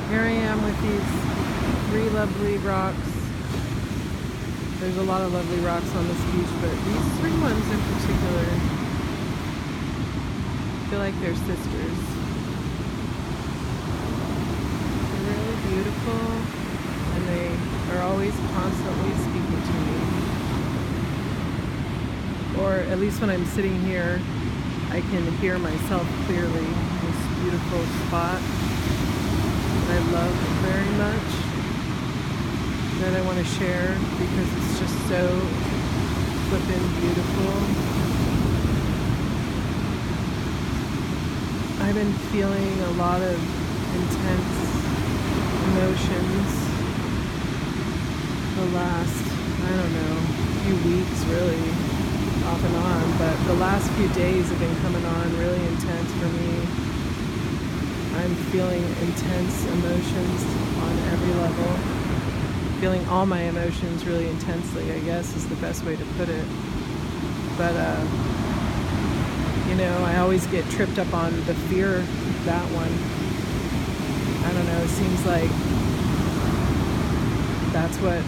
Here I am with these 3 lovely rocks. There's a lot of lovely rocks on this beach, but these 3 ones in particular feel like they're sisters. They're really beautiful, and they are always constantly speaking to me. Or at least when I'm sitting here, I can hear myself clearly in this beautiful spot that I love very much, that I want to share because it's just so flippin' beautiful. I've been feeling a lot of intense emotions the last, I don't know, few weeks really, off and on, but the last few days have been coming on really intense for me. I'm feeling intense emotions on every level. Feeling all my emotions really intensely, I guess is the best way to put it. But, I always get tripped up on the fear, that one. I don't know, it seems like that's what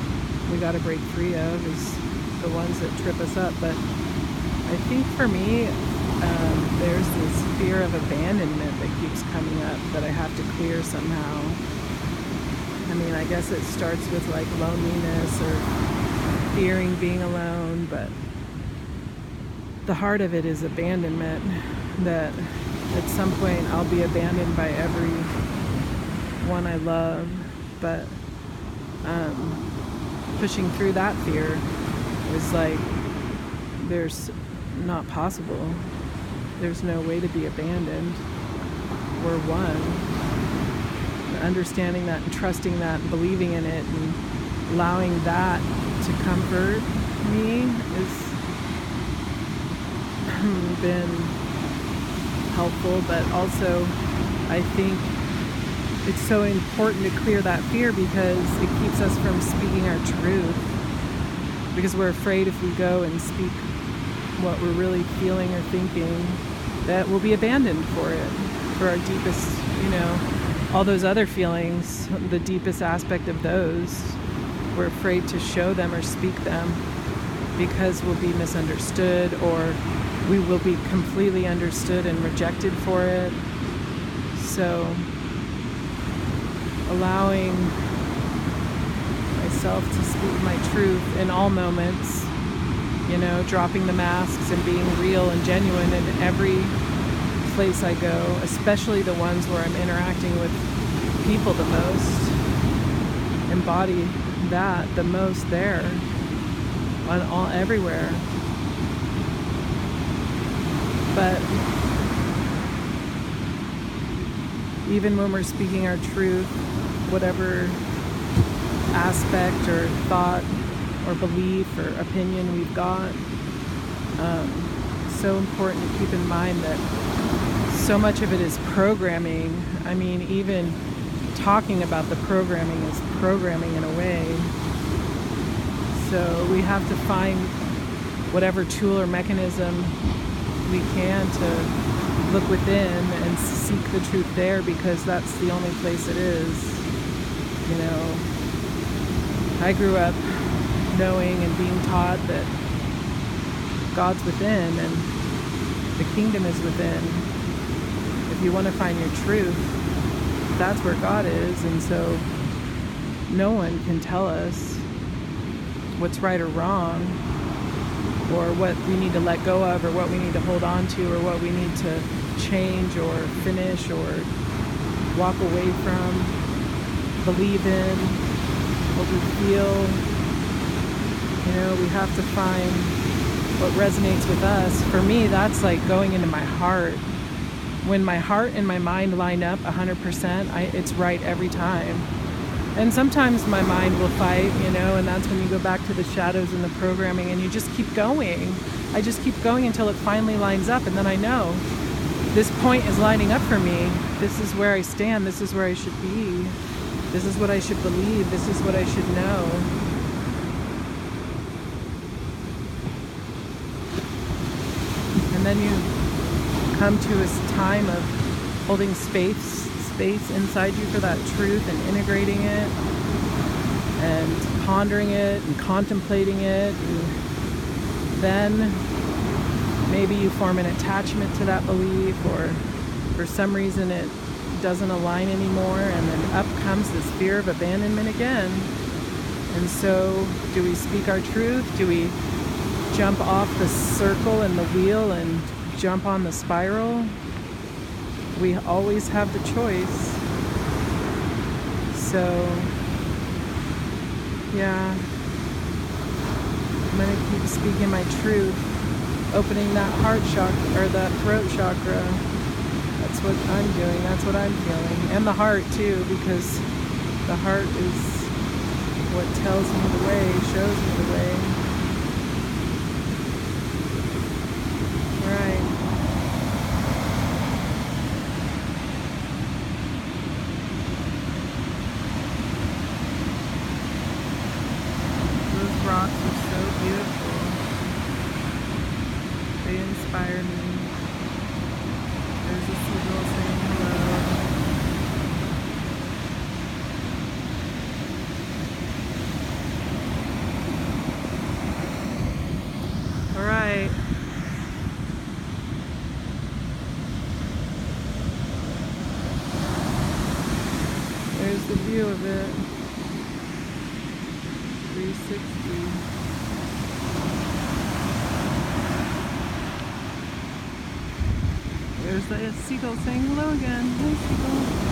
we got to break free of, is the ones that trip us up. But I think for me, there's this fear of abandonment that keeps coming up that I have to clear somehow. I mean, I guess it starts with like loneliness or fearing being alone, but the heart of it is abandonment, that at some point I'll be abandoned by everyone I love. But pushing through that fear is like, there's not possible. There's no way to be abandoned. We're one. Understanding that and trusting that and believing in it and allowing that to comfort me has been helpful. But also I think it's so important to clear that fear because it keeps us from speaking our truth, because we're afraid if we go and speak what we're really feeling or thinking, that we'll be abandoned for it, for our deepest, all those other feelings, the deepest aspect of those. We're afraid to show them or speak them because we'll be misunderstood, or we will be completely understood and rejected for it. So allowing myself to speak my truth in all moments, dropping the masks and being real and genuine in every place I go, especially the ones where I'm interacting with people the most. Embody that the most there, everywhere. But even when we're speaking our truth, whatever aspect or thought or belief or opinion we've got, so important to keep in mind that so much of it is programming. I mean, even talking about the programming is programming in a way. So we have to find whatever tool or mechanism we can to look within and seek the truth there, because that's the only place it is. I grew up knowing and being taught that God's within and the kingdom is within. If you want to find your truth, that's where God is. And so no one can tell us what's right or wrong, or what we need to let go of, or what we need to hold on to, or what we need to change or finish or walk away from, believe in, what we feel. We have to find what resonates with us. For me, that's like going into my heart. When my heart and my mind line up 100%, it's right every time. And sometimes my mind will fight, and that's when you go back to the shadows and the programming, and you just keep going. I just keep going until it finally lines up, and then I know this point is lining up for me. This is where I stand. This is where I should be. This is what I should believe. This is what I should know. And then you come to a time of holding space space inside you for that truth and integrating it and pondering it and contemplating it. And then maybe you form an attachment to that belief, or for some reason it doesn't align anymore, and then up comes this fear of abandonment again. And so do we speak our truth? Do we jump off the circle and the wheel and jump on the spiral? We always have the choice. So yeah, I'm gonna keep speaking my truth, opening that heart chakra, or that throat chakra. That's what I'm doing, that's what I'm feeling. And the heart too, because the heart is what tells me the way, shows me the way. Right. Those rocks are so beautiful. They inspire me. There's a seagull saying hello. All right. There's the view of it. 360. There's the seagull saying hello again. Hey, seagull.